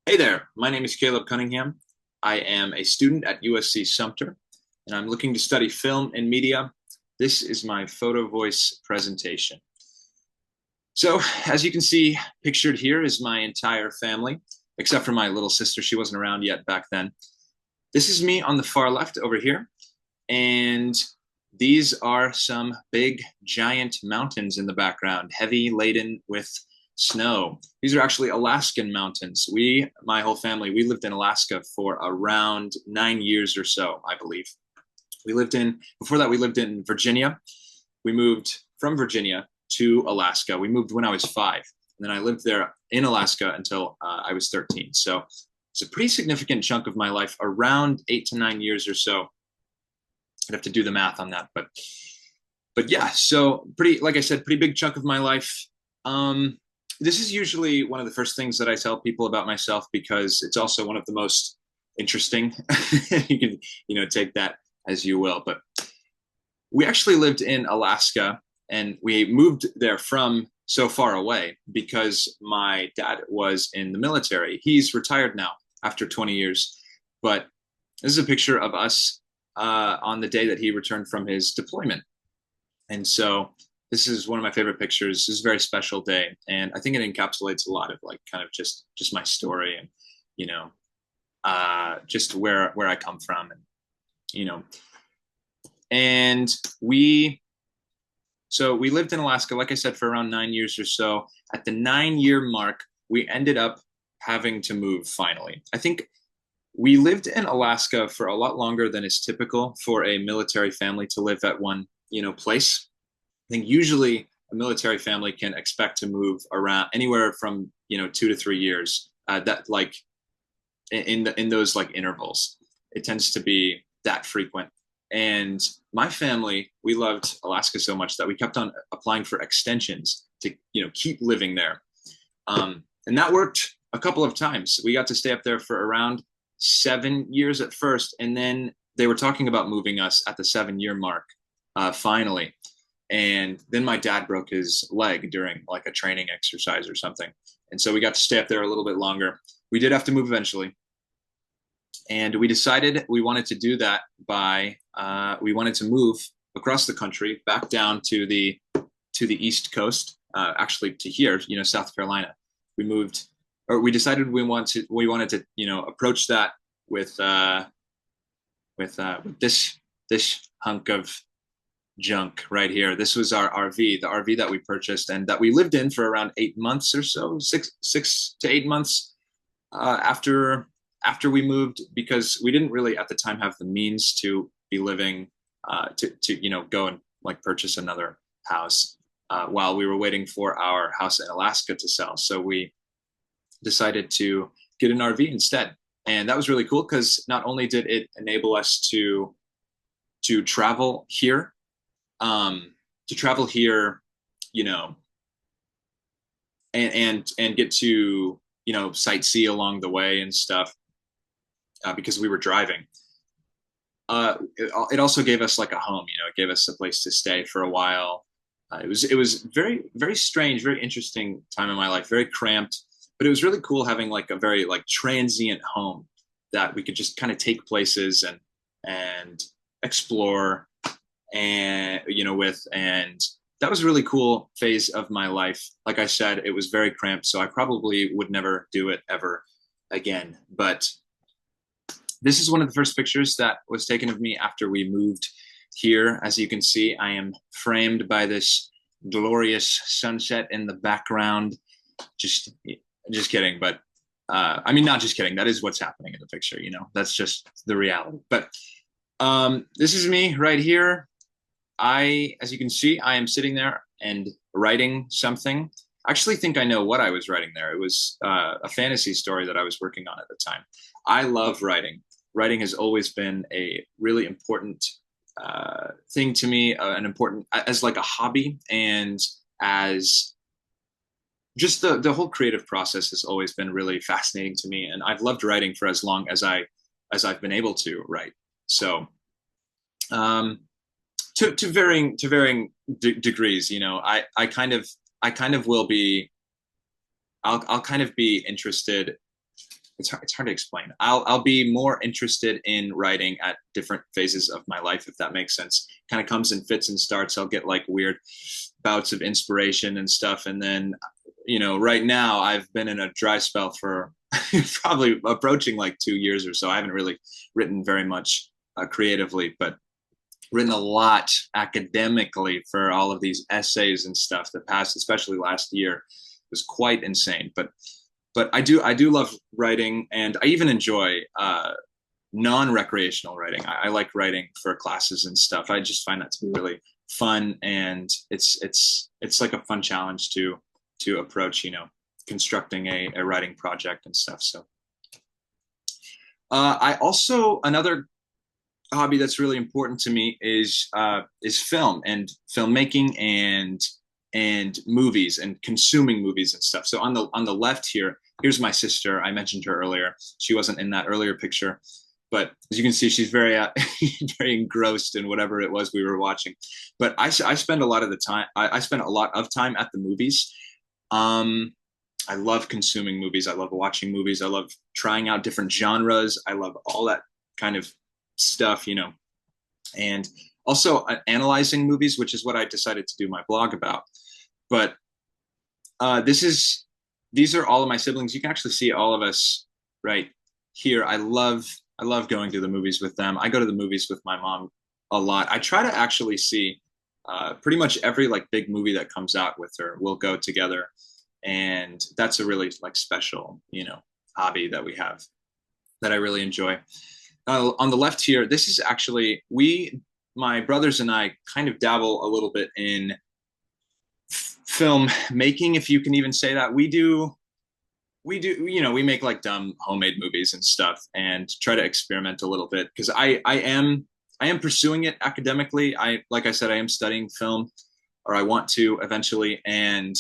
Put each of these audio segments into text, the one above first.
Hey there, my name is Caleb Cunningham. I am a student at USC Sumter, and I'm looking to study film and media. This is my Photovoice presentation. So, as you can see, pictured here is my entire family, except for my little sister. She wasn't around yet back then. This is me on the far left over here, and these are some big, giant mountains in the background, heavy laden with snow. These are actually Alaskan mountains. My whole family, we lived in Alaska for around 9 years or so, I believe. Before that, we lived in Virginia. We moved from Virginia to Alaska. We moved when I was 5. And then I lived there in Alaska until I was 13. So it's a pretty significant chunk of my life, around 8 to 9 years or so. I'd have to do the math on that, but yeah. So pretty, like I said, pretty big chunk of my life. This is usually one of the first things that I tell people about myself because it's also one of the most interesting. You can, take that as you will. But we actually lived in Alaska, and we moved there from so far away because my dad was in the military. He's retired now after 20 years, but this is a picture of us on the day that he returned from his deployment. And so this is one of my favorite pictures. This is a very special day, and I think it encapsulates a lot of like kind of just my story and you know just where I come from, and you know and we lived in Alaska, like I said, for around 9 years or so. At the 9 year mark, we ended up having to move finally. I think we lived in Alaska for a lot longer than is typical for a military family to live at one, place. I think usually a military family can expect to move around anywhere from, 2 to 3 years. That like in those like intervals, it tends to be that frequent. And my family, we loved Alaska so much that we kept on applying for extensions to, keep living there. And that worked a couple of times. We got to stay up there for around 7 years at first, and then they were talking about moving us at the 7 year mark, finally. And then my dad broke his leg during like a training exercise or something, and so we got to stay up there a little bit longer. We did have to move eventually, and we decided we wanted to do that by we wanted to move across the country back down to the East Coast, actually to here, South Carolina. We moved, or we decided we wanted to, approach that with with this hunk of junk right here. This was our RV, the RV that we purchased and that we lived in for around 8 months or so, six to 8 months after we moved, because we didn't really at the time have the means to be living to go and like purchase another house while we were waiting for our house in Alaska to sell. So we decided to get an RV instead. And that was really cool because not only did it enable us to travel here, to travel here, you know, and get to sightsee along the way and stuff, because we were driving. It also gave us like a home. It gave us a place to stay for a while. It was very very strange, very interesting time in my life, very cramped, but it was really cool having like a very like transient home that we could just kind of take places and explore and with. And that was a really cool phase of my life. Like I said, it was very cramped, so I probably would never do it ever again. But this is one of the first pictures that was taken of me after we moved here. As you can see, I am framed by this glorious sunset in the background. Just kidding, but I mean, not just kidding. That is what's happening in the picture. That's just the reality. But this is me right here. As you can see, I am sitting there and writing something. I actually think I know what I was writing there. It was a fantasy story that I was working on at the time. I love writing. Writing has always been a really important thing to me, an important as like a hobby, and as just the whole creative process has always been really fascinating to me. And I've loved writing for as long as I've been able to write. So um, to varying degrees, I kind of will be I'll kind of be interested it's hard to explain. I'll be more interested in writing at different phases of my life, if that makes sense. Kind of comes in fits and starts. I'll get like weird bouts of inspiration and stuff, and then right now I've been in a dry spell for probably approaching like 2 years or so. I haven't really written very much creatively, but written a lot academically for all of these essays and stuff that passed, especially last year. It was quite insane. But I do love writing, and I even enjoy non-recreational writing. I like writing for classes and stuff. I just find that to be really fun, and it's like a fun challenge to approach, constructing a writing project and stuff. So I also, another hobby that's really important to me is film and filmmaking and movies and consuming movies and stuff. So on the left here, here's my sister. I mentioned her earlier. She wasn't in that earlier picture, but as you can see, she's very very engrossed in whatever it was we were watching. But I spend a lot of the time. I spend a lot of time at the movies. I love consuming movies. I love watching movies. I love trying out different genres. I love all that kind of stuff, and also analyzing movies, which is what I decided to do my blog about. But these are all of my siblings. You can actually see all of us right here. I love going to the movies with them. I go to the movies with my mom a lot. I try to actually see pretty much every like big movie that comes out with her. We'll go together, and that's a really like special, hobby that we have that I really enjoy. On the left here, this is actually my brothers and I kind of dabble a little bit in film making, if you can even say that. We make like dumb homemade movies and stuff and try to experiment a little bit, because I am pursuing it academically. Like I said, I am studying film, or I want to eventually, and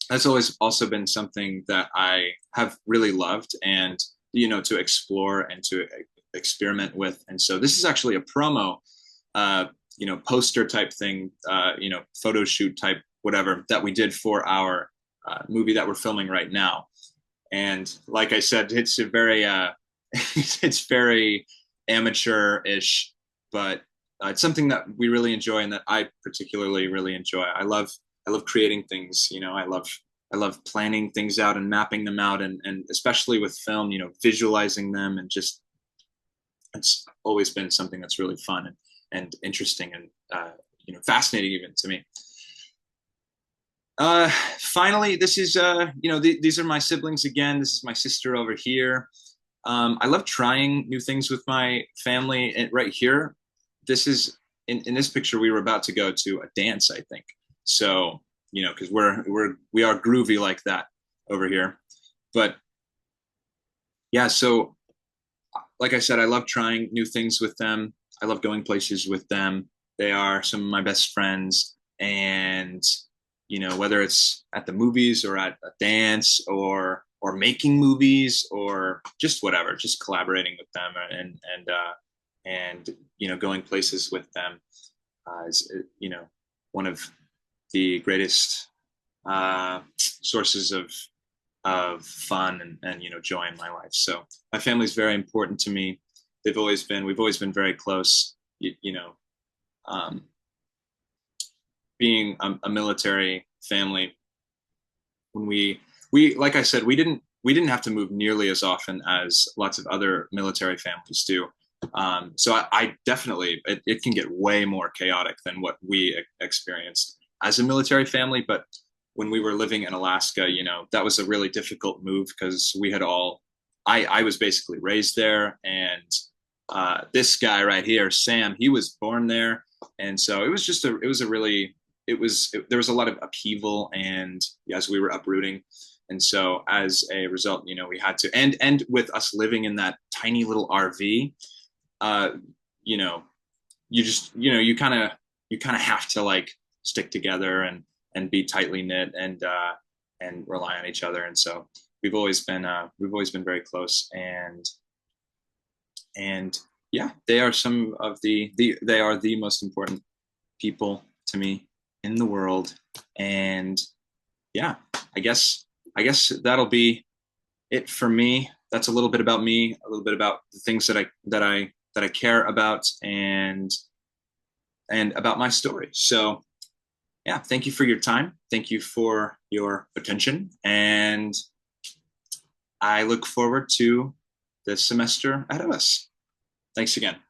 that's always also been something that I have really loved, and to explore and to experiment with. And so this is actually a promo, poster type thing, photo shoot type, whatever, that we did for our movie that we're filming right now. And like I said, it's a very, it's very amateur-ish, but it's something that we really enjoy and that I particularly really enjoy. I love creating things, I love planning things out and mapping them out, and especially with film, visualizing them, and just, it's always been something that's really fun and interesting and, fascinating even to me. Finally, this is, these are my siblings again. This is my sister over here. I love trying new things with my family. And right here, this is, in this picture, we were about to go to a dance, I think. So, because we are groovy like that over here. But yeah, so like I said, I love trying new things with them. I love going places with them. They are some of my best friends, and whether it's at the movies or at a dance or making movies or just whatever, just collaborating with them and going places with them is one of the greatest sources of fun and joy in my life. So my family's very important to me. We've always been very close. Um, being a military family, when we like I said, we didn't have to move nearly as often as lots of other military families do. So I definitely, it can get way more chaotic than what we experienced as a military family. But when we were living in Alaska, that was a really difficult move, because we had I was basically raised there, and this guy right here, Sam, he was born there. And so it was just there was a lot of upheaval, and as we were uprooting. And so as a result, we had to, and with us living in that tiny little RV, you just, you kind of have to like stick together and be tightly knit and rely on each other. And so we've always been very close, and yeah, they are some of they are the most important people to me in the world. And yeah, I guess that'll be it for me. That's a little bit about me, a little bit about the things that I care about, and about my story. So yeah, thank you for your time. Thank you for your attention, and I look forward to the semester ahead of us. Thanks again.